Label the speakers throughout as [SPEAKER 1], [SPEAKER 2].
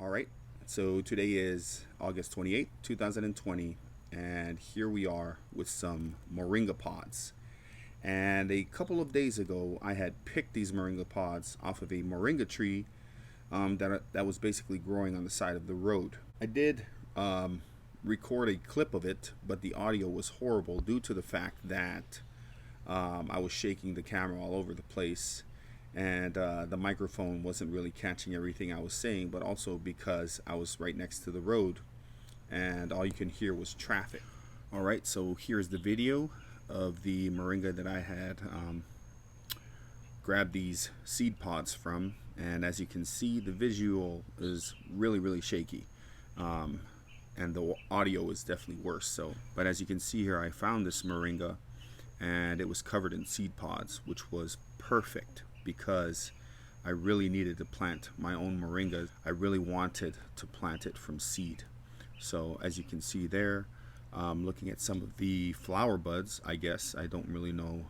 [SPEAKER 1] All right, so today is August 28th, 2020, and here we are with some moringa pods. And a couple of days ago, I had picked these moringa pods off of a moringa tree that was basically growing on the side of the road. I did record a clip of it, but the audio was horrible due to the fact that I was shaking the camera all over the place, and the microphone wasn't really catching everything I was saying, but also because I was right next to the road and all you can hear was traffic. All right, so here's the video of the moringa that I had grabbed these seed pods from, and as you can see, the visual is really shaky, and the audio is definitely worse. So, but as you can see here, I found this moringa and it was covered in seed pods, which was perfect because I really needed to plant my own moringa. I really wanted to plant it from seed. So as you can see there, looking at some of the flower buds, I guess I don't really know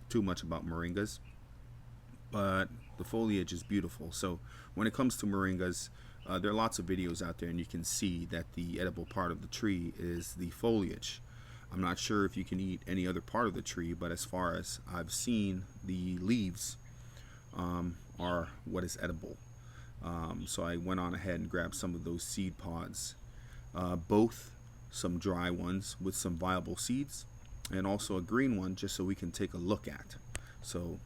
[SPEAKER 1] too much about moringas, but the foliage is beautiful. So when it comes to moringas, there are lots of videos out there, and you can see that the edible part of the tree is the foliage. I'm not sure if you can eat any other part of the tree, but as far as I've seen, the leaves are what is edible. So I went on ahead and grabbed some of those seed pods, both some dry ones with some viable seeds and also a green one just so we can take a look at. So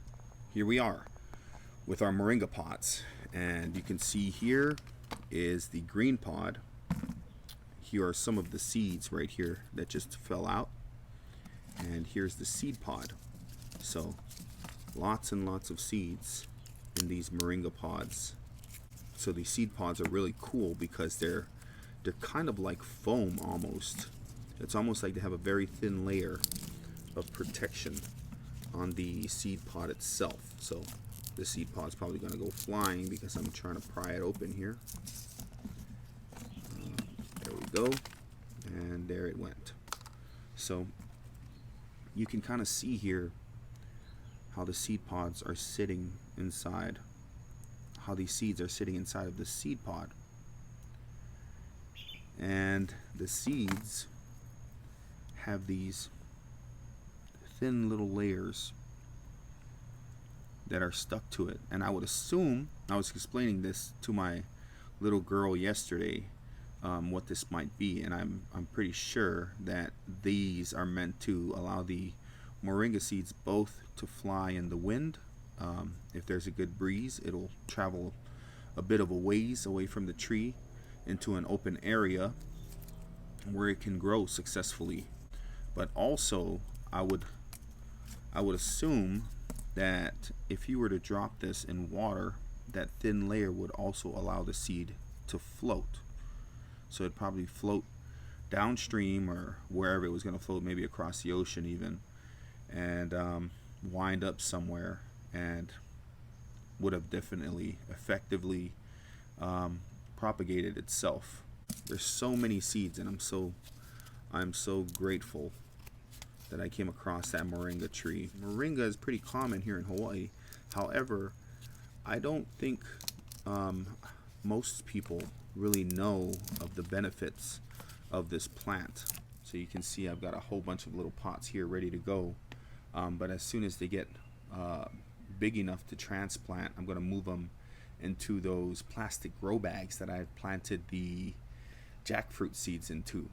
[SPEAKER 1] here we are with our moringa pods, and you can see here is the green pod. Here are some of the seeds right here that just fell out, and here's the seed pod. So lots and lots of seeds in these moringa pods. So these seed pods are really cool because they're kind of like foam almost. It's almost like they have a very thin layer of protection on the seed pod itself. So the seed pod's probably going to go flying because I'm trying to pry it open here. There we go, and there it went. So you can kind of see here how the seed pods are sitting inside, how these seeds are sitting inside of the seed pod. And the seeds have these thin little layers that are stuck to it. And I would assume, I was explaining this to my little girl yesterday, what this might be, and I'm pretty sure that these are meant to allow the moringa seeds both to fly in the wind. If there's a good breeze, it'll travel a bit of a ways away from the tree into an open area where it can grow successfully. But also I would assume that if you were to drop this in water, that thin layer would also allow the seed to float. So it'd probably float downstream or wherever it was going to float, maybe across the ocean even, and wind up somewhere, and would have definitely effectively propagated itself. There's so many seeds, and I'm so grateful that I came across that moringa tree. Moringa is pretty common here in Hawaii. However, I don't think most people really know of the benefits of this plant. So you can see I've got a whole bunch of little pots here ready to go, but as soon as they get big enough to transplant, I'm going to move them into those plastic grow bags that I've planted the jackfruit seeds into.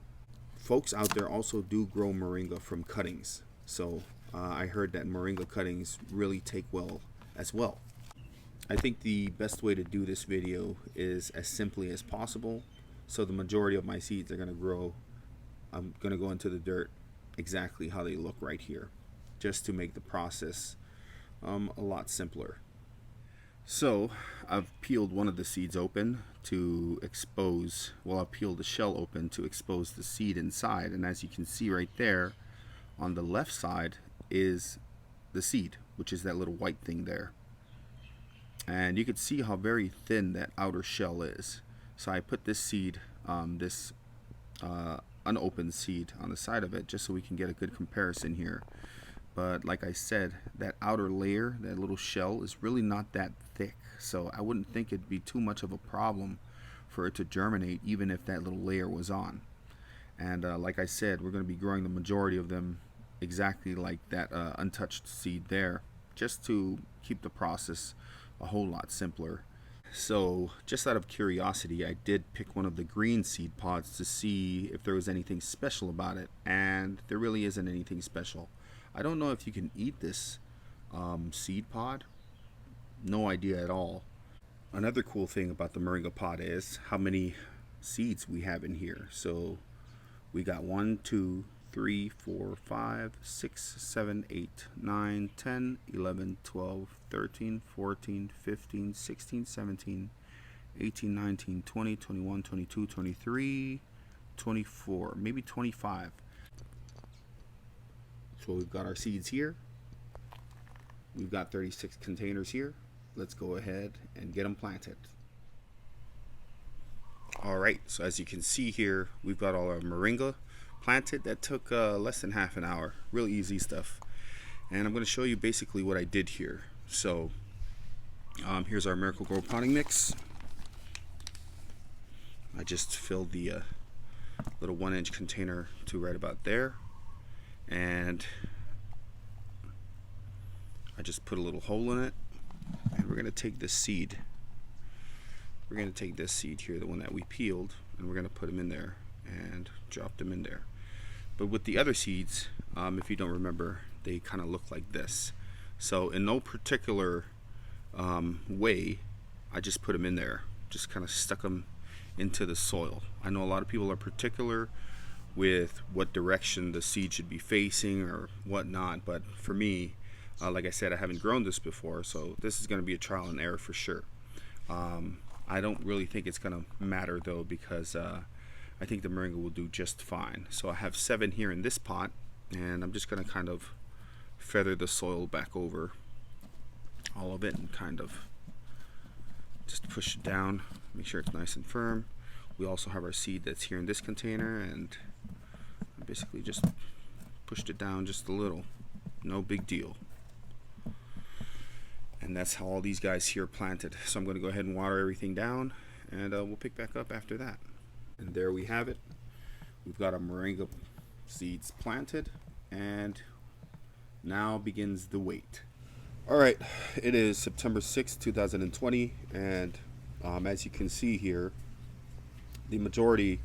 [SPEAKER 1] Folks out there also do grow moringa from cuttings, so I heard that moringa cuttings really take well as well. I think the best way to do this video is as simply as possible. So the majority of my seeds are going to grow, I'm going to go into the dirt exactly how they look right here, just to make the process a lot simpler. So I've peeled one of the seeds open to expose, well, I've peeled the shell open to expose the seed inside, and as you can see right there on the left side is the seed, which is that little white thing there. And you can see how very thin that outer shell is. So I put this seed, this unopened seed on the side of it just so we can get a good comparison here. But like I said, that outer layer, that little shell, is really not that thick, so I wouldn't think it'd be too much of a problem for it to germinate, even if that little layer was on. And like I said, we're going to be growing the majority of them exactly like that untouched seed there, just to keep the process a whole lot simpler. So just out of curiosity, I did pick one of the green seed pods to see if there was anything special about it, and there really isn't anything special. I don't know if you can eat this seed pod. No idea at all. Another cool thing about the moringa pod is how many seeds we have in here. So we got 1, 2, 3, 4, 5, 6, 7, 8, 9, 10, 11, 12, 13, 14, 15, 16, 17, 18, 19, 20, 21, 22, 23, 24, maybe 25. So we've got our seeds here. We've got 36 containers here. Let's go ahead and get them planted. Alright, so as you can see here, we've got all our moringa planted. That took less than half an hour. Real easy stuff. And I'm going to show you basically what I did here. So here's our Miracle-Gro potting mix. I just filled the little 1-inch container to right about there, and I just put a little hole in it, and we're going to take this seed. We're going to take this seed here, the one that we peeled, and we're going to put them in there and drop them in there. But with the other seeds, if you don't remember, they kind of look like this. So in no particular way, I just put them in there, just kind of stuck them into the soil. I know a lot of people are particular with what direction the seed should be facing or whatnot, but for me, like I said, I haven't grown this before, so this is going to be a trial and error for sure. I don't really think it's going to matter though, because I think the moringa will do just fine. So I have 7 here in this pot, and I'm just going to kind of feather the soil back over all of it and kind of just push it down, make sure it's nice and firm. We also have our seed that's here in this container, and I basically just pushed it down just a little. No big deal. And that's how all these guys here are planted. So I'm going to go ahead and water everything down, and we'll pick back up after that. And there we have it. We've got our moringa seeds planted, and now begins the wait. Alright, it is September 6, 2020, and as you can see here, the majority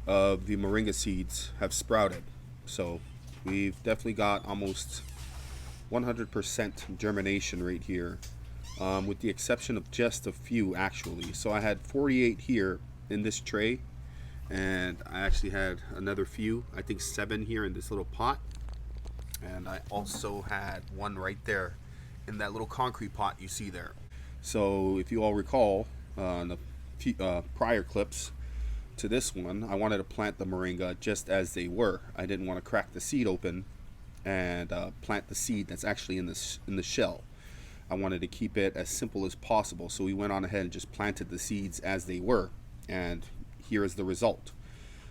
[SPEAKER 1] of the moringa seeds have sprouted. So we've definitely got almost 100% germination rate here, with the exception of just a few actually. So I had 48 here in this tray, and I actually had another few, I think 7 here in this little pot, and I also had one right there in that little concrete pot you see there. So if you all recall, in the few, prior clips to this one, I wanted to plant the moringa just as they were. I didn't want to crack the seed open and plant the seed that's actually in the shell. I wanted to keep it as simple as possible, so we went on ahead and just planted the seeds as they were, and here is the result.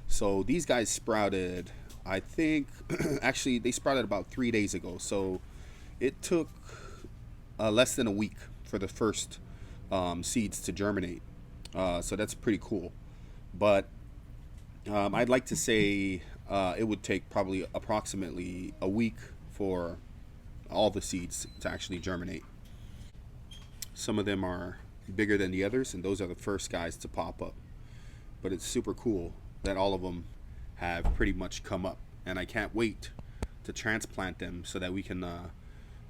[SPEAKER 1] So these guys sprouted, I think actually they sprouted about 3 days ago, so it took less than a week for the first seeds to germinate. So that's pretty cool. But I'd like to say it would take probably approximately a week for all the seeds to actually germinate. Some of them are bigger than the others, and those are the first guys to pop up. But it's super cool that all of them have pretty much come up, and I can't wait to transplant them so that we can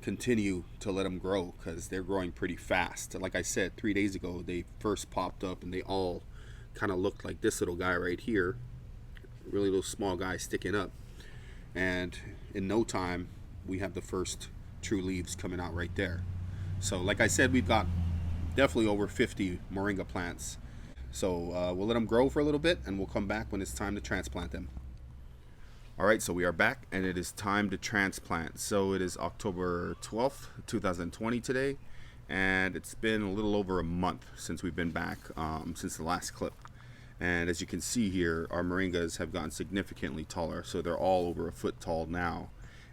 [SPEAKER 1] continue to let them grow, because they're growing pretty fast. Like I said, 3 days ago they first popped up, and they all kind of looked like this little guy right here, really little small guy sticking up, and in no time we have the first true leaves coming out right there. So like I said, we've got definitely over 50 moringa plants. So we'll let them grow for a little bit, and we'll come back when it's time to transplant them. Alright, so we are back, and it is time to transplant. So it is October 12th, 2020 today, and it's been a little over a month since we've been back, since the last clip. And as you can see here, our moringas have gotten significantly taller, so they're all over a foot tall now.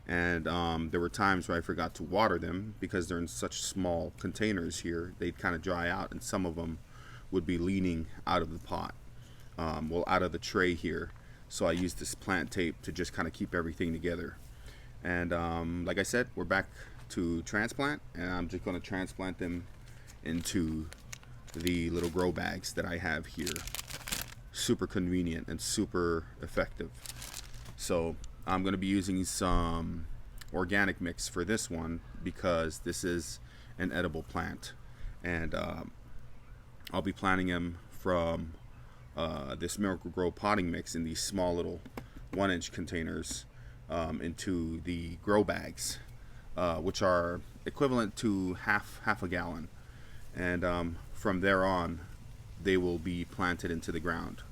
[SPEAKER 1] And there were times where I forgot to water them because they're in such small containers here. They'd kind of dry out, and some of them would be leaning out of the pot, well, out of the tray here. So I used this plant tape to just kind of keep everything together. And like I said, we're back to transplant, and I'm just going to transplant them into the little grow bags that I have here. Super convenient and super effective. So I'm going to be using some organic mix for this one because this is an edible plant, and I'll be planting them from this Miracle-Gro potting mix in these small little 1-inch containers into the grow bags, which are equivalent to half a gallon, and from there on they will be planted into the ground.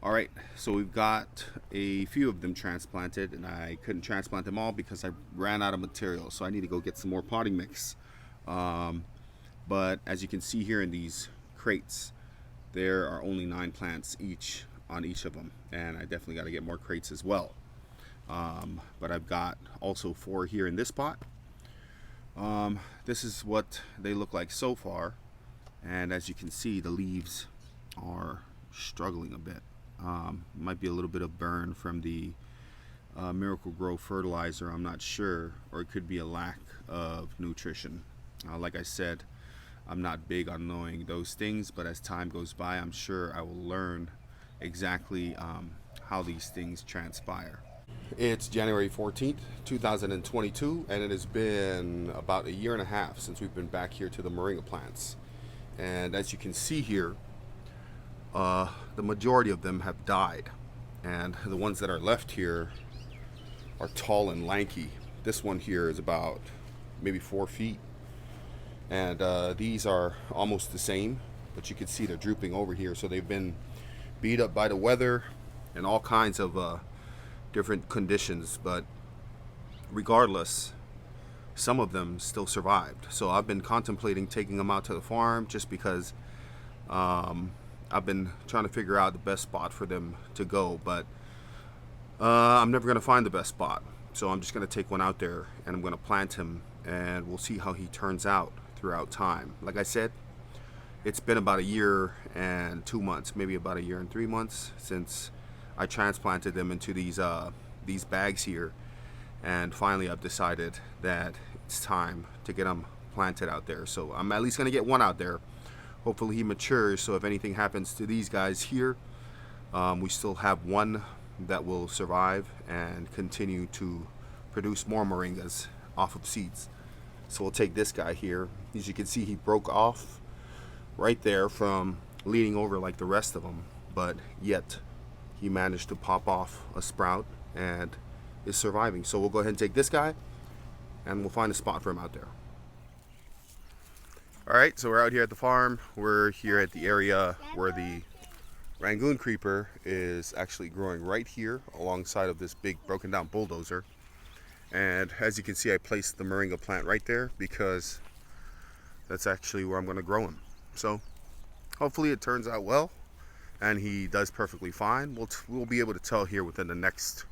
[SPEAKER 1] Alright, so we've got a few of them transplanted, and I couldn't transplant them all because I ran out of material, so I need to go get some more potting mix. But as you can see here in these crates, there are only 9 plants each on each of them, and I definitely got to get more crates as well. But I've got also 4 here in this pot. This is what they look like so far, and as you can see, the leaves are struggling a bit. Might be a little bit of burn from the Miracle-Gro fertilizer, I'm not sure, or it could be a lack of nutrition. Like I said, I'm not big on knowing those things, but as time goes by, I'm sure I will learn exactly how these things transpire. It's January 14th, 2022, and it has been about a year and a half since we've been back here to the moringa plants. And as you can see here, the majority of them have died, and the ones that are left here are tall and lanky. This one here is about maybe 4 feet, and these are almost the same, but you can see they're drooping over here. So they've been beat up by the weather and all kinds of different conditions, but regardless, some of them still survived. So I've been contemplating taking them out to the farm just because I've been trying to figure out the best spot for them to go, but I'm never going to find the best spot. So I'm just going to take one out there and I'm going to plant him, and we'll see how he turns out throughout time. Like I said, it's been about a year and 2 months, maybe about a year and 3 months since I transplanted them into these bags here, and finally I've decided that it's time to get them planted out there. So I'm at least going to get one out there. Hopefully he matures, so if anything happens to these guys here, we still have one that will survive and continue to produce more moringas off of seeds. So we'll take this guy here. As you can see, he broke off right there from leaning over like the rest of them, but yet he managed to pop off a sprout and is surviving. So we'll go ahead and take this guy, and we'll find a spot for him out there. Alright, so we're out here at the farm. We're here at the area where the Rangoon creeper is actually growing right here alongside of this big broken down bulldozer. And as you can see, I placed the moringa plant right there because that's actually where I'm going to grow him. So hopefully it turns out well and he does perfectly fine. We'll be able to tell here within the next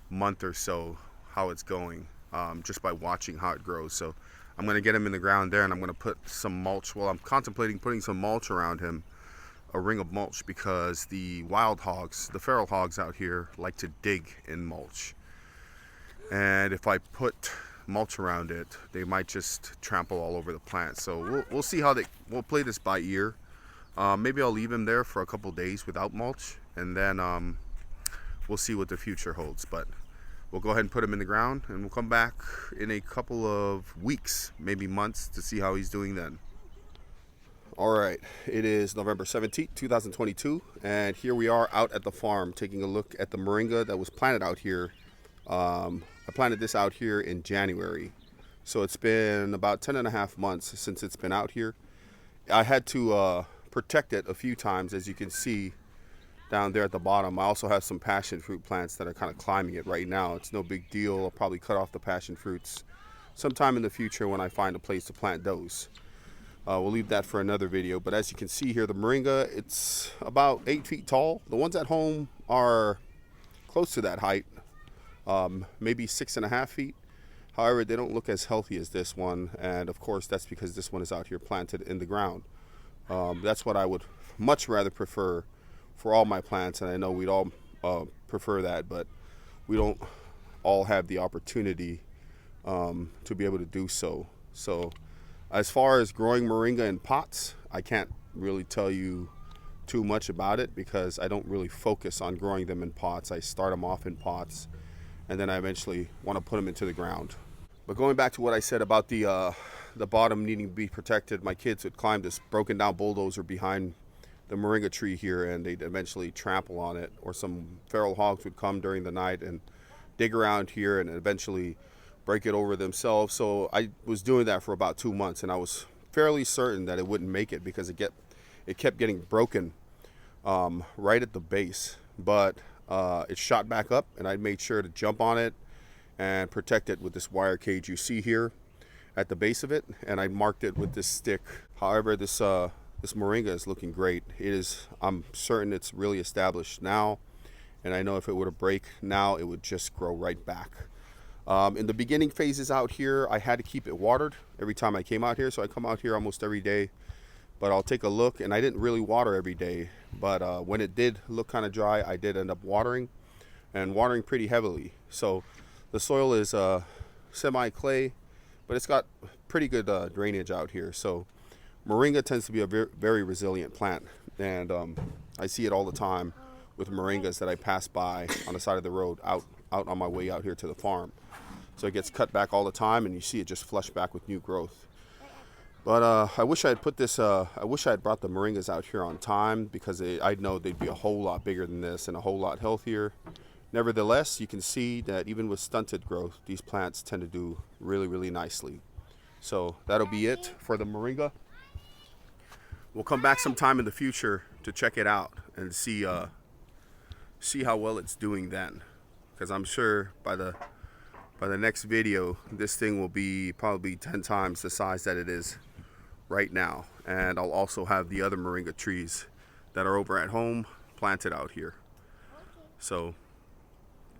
[SPEAKER 1] month or so how it's going, just by watching how it grows. So I'm going to get him in the ground there, and I'm going to put some mulch. Well, I'm contemplating putting some mulch around him, a ring of mulch, because the wild hogs, the feral hogs out here, like to dig in mulch. And if I put mulch around it, they might just trample all over the plant. So we'll see how we'll play this by ear. Maybe I'll leave him there for a couple days without mulch, and then we'll see what the future holds. But we'll go ahead and put him in the ground, and we'll come back in a couple of weeks, maybe months, to see how he's doing then. Alright, it is November 17th, 2022, and here we are out at the farm taking a look at the moringa that was planted out here. I planted this out here in January, so it's been about 10.5 months since it's been out here. I had to protect it a few times, as you can see down there at the bottom. I also have some passion fruit plants that are kind of climbing it right now. It's no big deal. I'll probably cut off the passion fruits sometime in the future when I find a place to plant those. We'll leave that for another video. But as you can see here, the moringa, it's about 8 feet tall. The ones at home are close to that height, maybe 6.5 feet. However, they don't look as healthy as this one, and of course that's because this one is out here planted in the ground. That's what I would much rather prefer for all my plants, and I know we'd all prefer that, but we don't all have the opportunity to be able to do so. So as far as growing moringa in pots, I can't really tell you too much about it because I don't really focus on growing them in pots. I start them off in pots and then I eventually want to put them into the ground. But going back to what I said about the bottom needing to be protected, my kids would climb this broken down bulldozer behind the moringa tree here and they'd eventually trample on it, or some feral hogs would come during the night and dig around here and eventually break it over themselves. So I was doing that for about 2 months and I was fairly certain that it wouldn't make it because it kept getting broken right at the base. But it shot back up and I made sure to jump on it and protect it with this wire cage you see here at the base of it, and I marked it with this stick. However, this moringa is looking great. I'm certain it's really established now, and I know if it were to break now, it would just grow right back. In the beginning phases out here, I had to keep it watered every time I came out here, so I come out here almost every day. But I'll take a look, and I didn't really water every day, but when it did look kind of dry, I did end up watering, and watering pretty heavily. So the soil is semi-clay, but it's got pretty good drainage out here. So moringa tends to be a very resilient plant, and I see it all the time with moringas that I pass by on the side of the road out on my way out here to the farm. So it gets cut back all the time, and you see it just flush back with new growth. But I wish I had brought the moringas out here on time, because I know they'd be a whole lot bigger than this and a whole lot healthier. Nevertheless, you can see that even with stunted growth, these plants tend to do really nicely. So that'll be it for the moringa. We'll come back sometime in the future to check it out and see how well it's doing then, because I'm sure by the next video this thing will be probably 10 times the size that it is right now. And I'll also have the other moringa trees that are over at home planted out here. So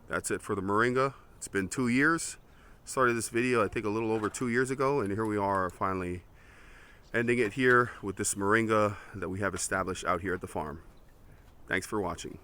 [SPEAKER 1] that's it for the moringa. It's been 2 years. Started this video I think a little over 2 years ago, and here we are finally ending it here with this moringa that we have established out here at the farm. Thanks for watching.